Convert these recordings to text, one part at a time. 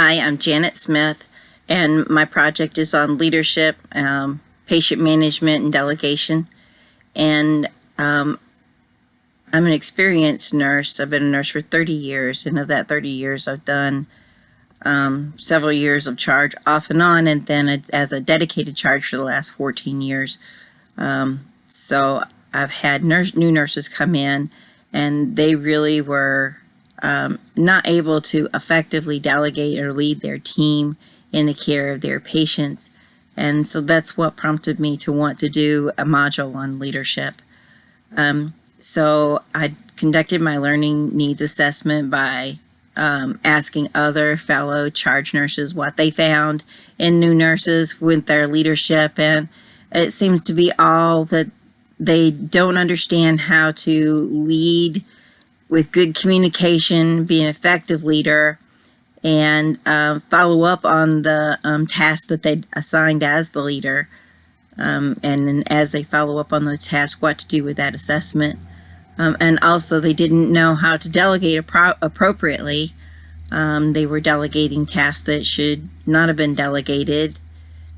Hi, I'm Janet Smith, and my project is on leadership, patient management, and delegation. And I'm an experienced nurse. I've been a nurse for 30 years, and of that 30 years, I've done several years of charge off and on, and then as a dedicated charge for the last 14 years. So I've had new nurses come in, and they really were not able to effectively delegate or lead their team in the care of their patients. And so that's what prompted me to want to do a module on leadership. So I conducted my learning needs assessment by asking other fellow charge nurses what they found in new nurses with their leadership. And it seems to be all that they don't understand how to lead with good communication, be an effective leader, and follow up on the tasks that they assigned as the leader. And then as they follow up on those tasks, what to do with that assessment. And also they didn't know how to delegate appropriately. They were delegating tasks that should not have been delegated.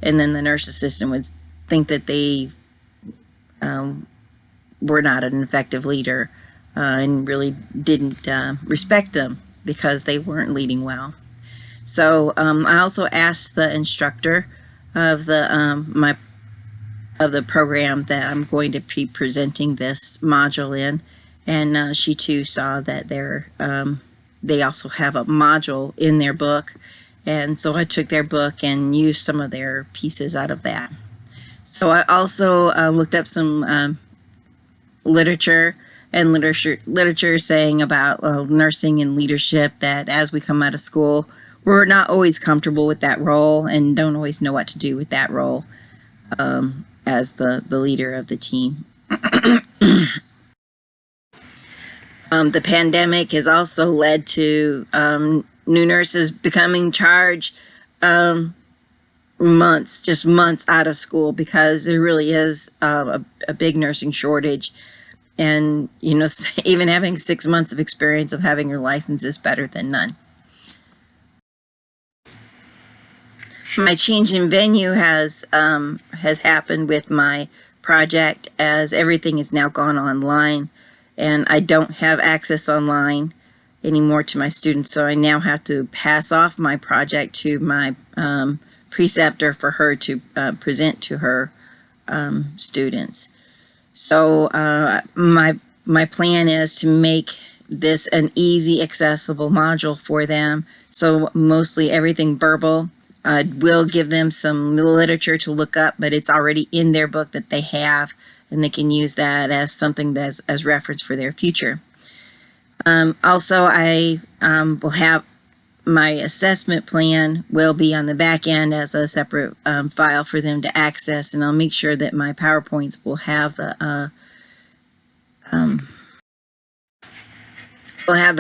And then the nurse assistant would think that they were not an effective leader. And really didn't respect them because they weren't leading well. So I also asked the instructor of the program that I'm going to be presenting this module in, and she too saw that they also have a module in their book, and so I took their book and used some of their pieces out of that. So I also looked up some literature saying about nursing and leadership, that as we come out of school, we're not always comfortable with that role and don't always know what to do with that role as the leader of the team. The pandemic has also led to new nurses becoming charge just months out of school, because there really is a big nursing shortage. And, you know, even having 6 months of experience of having your license is better than none. My change in venue has happened with my project, as everything is now gone online, and I don't have access online anymore to my students. So I now have to pass off my project to my preceptor for her to present to her students. So my plan is to make this an easy, accessible module for them. So mostly everything verbal. Will give them some literature to look up, but it's already in their book that they have, and they can use that as something that's as reference for their future. Also, I will have my assessment plan will be on the back end as a separate file for them to access, and I'll make sure that my PowerPoints will have the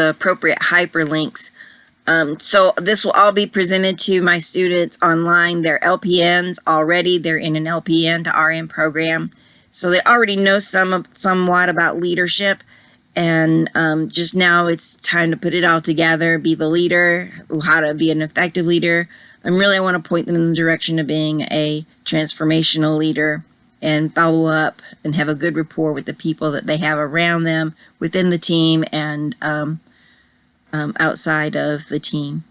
appropriate hyperlinks. So this will all be presented to my students online. They're LPNs already. They're in an LPN to RN program, so they already know somewhat about leadership. And just now it's time to put it all together, be the leader, how to be an effective leader. And really I want to point them in the direction of being a transformational leader, and follow up and have a good rapport with the people that they have around them within the team and outside of the team,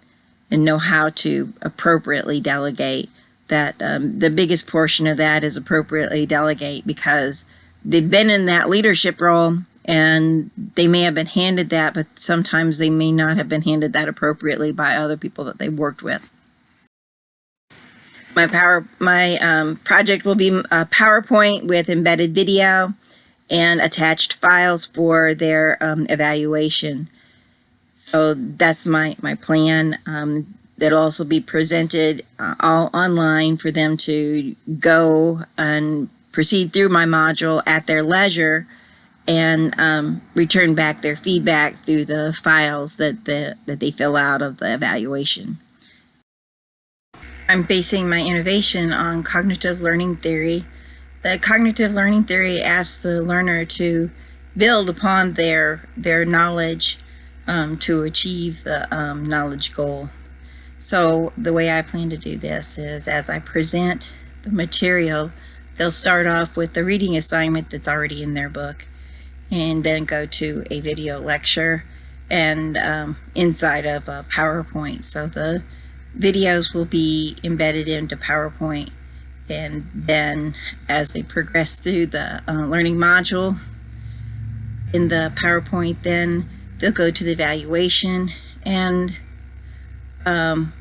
and know how to appropriately delegate. That the biggest portion of that is appropriately delegate, because they've been in that leadership role and they may have been handed that, but sometimes they may not have been handed that appropriately by other people that they worked with. My project will be a PowerPoint with embedded video and attached files for their evaluation. So that's my plan. That'll also be presented all online for them to go and proceed through my module at their leisure, and return back their feedback through the files that they fill out of the evaluation. I'm basing my innovation on cognitive learning theory. The cognitive learning theory asks the learner to build upon their knowledge to achieve the knowledge goal. So the way I plan to do this is, as I present the material, they'll start off with the reading assignment that's already in their book, and then go to a video lecture and inside of a PowerPoint. So the videos will be embedded into PowerPoint, and then as they progress through the learning module in the PowerPoint, then they'll go to the evaluation, and then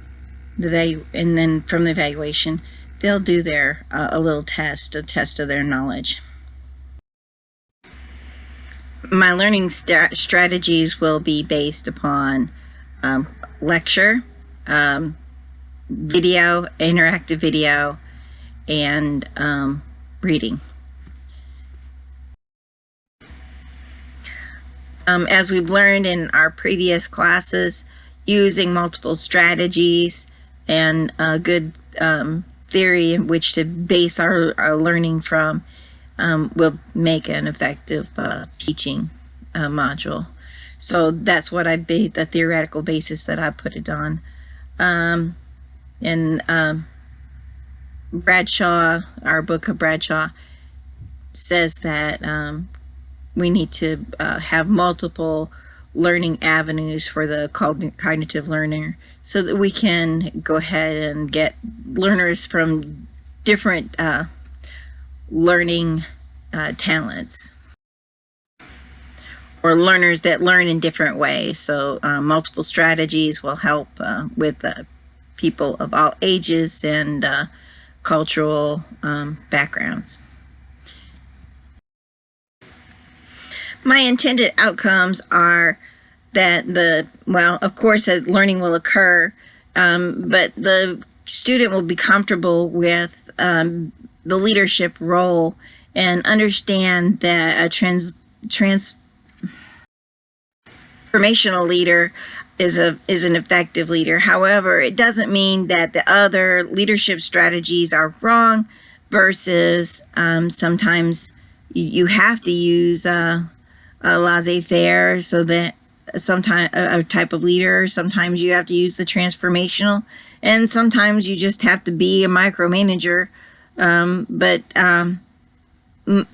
from the evaluation they'll do their a little test, a test of their knowledge. My learning strategies will be based upon lecture, video, interactive video, and reading. As we've learned in our previous classes, using multiple strategies and a good theory in which to base our learning from will make an effective teaching module. So that's what the theoretical basis that I put it on. Bradshaw, our book of Bradshaw, says that we need to have multiple learning avenues for the cognitive learner, so that we can go ahead and get learners from different learning talents, or learners that learn in different ways. So multiple strategies will help with people of all ages and cultural backgrounds. My intended outcomes are that of course, learning will occur, but the student will be comfortable with the leadership role and understand that a transformational leader is an effective leader. However, it doesn't mean that the other leadership strategies are wrong, versus sometimes you have to use laissez-faire, so that sometimes a type of leader, sometimes you have to use the transformational, and sometimes you just have to be a micromanager. But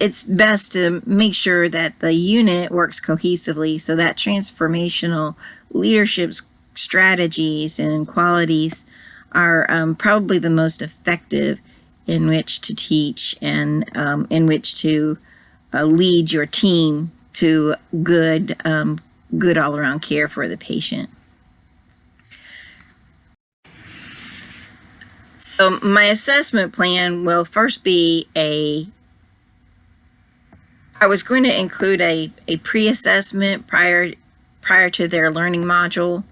it's best to make sure that the unit works cohesively, so that transformational leadership strategies and qualities are probably the most effective in which to teach, and in which to lead your team to good all-around care for the patient. So my assessment plan will first be I was going to include a pre-assessment prior to their learning module,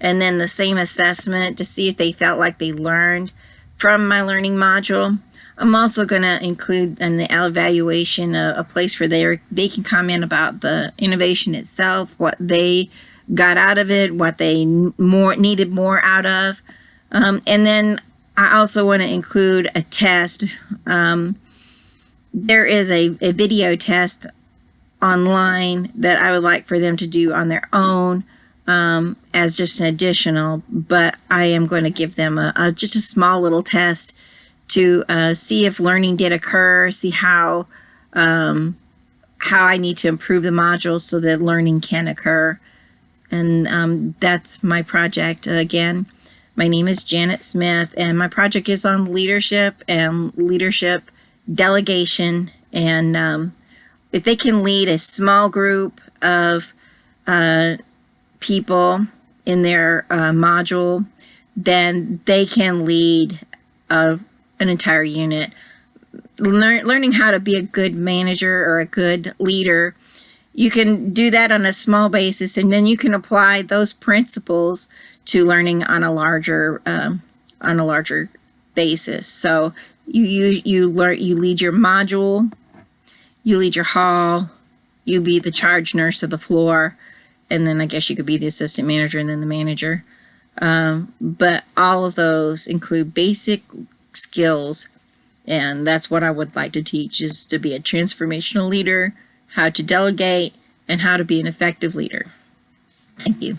and then the same assessment to see if they felt like they learned from my learning module. I'm also going to include in the evaluation a place where they can comment about the innovation itself, what they got out of it, what they needed more out of. And then I also want to include a test. There is a video test online that I would like for them to do on their own as just an additional, but I am going to give them just a small little test to see if learning did occur, see how I need to improve the module so that learning can occur. And that's my project. Again, my name is Janet Smith, and my project is on leadership and leadership delegation. And if they can lead a small group of people in their module, then they can lead an entire unit. Learning how to be a good manager or a good leader, you can do that on a small basis, and then you can apply those principles to learning on a larger basis. So you lead your module, you lead your hall, you be the charge nurse of the floor, and then I guess you could be the assistant manager and then the manager. But all of those include basic skills, and that's what I would like to teach, is to be a transformational leader, how to delegate, and how to be an effective leader. Thank you.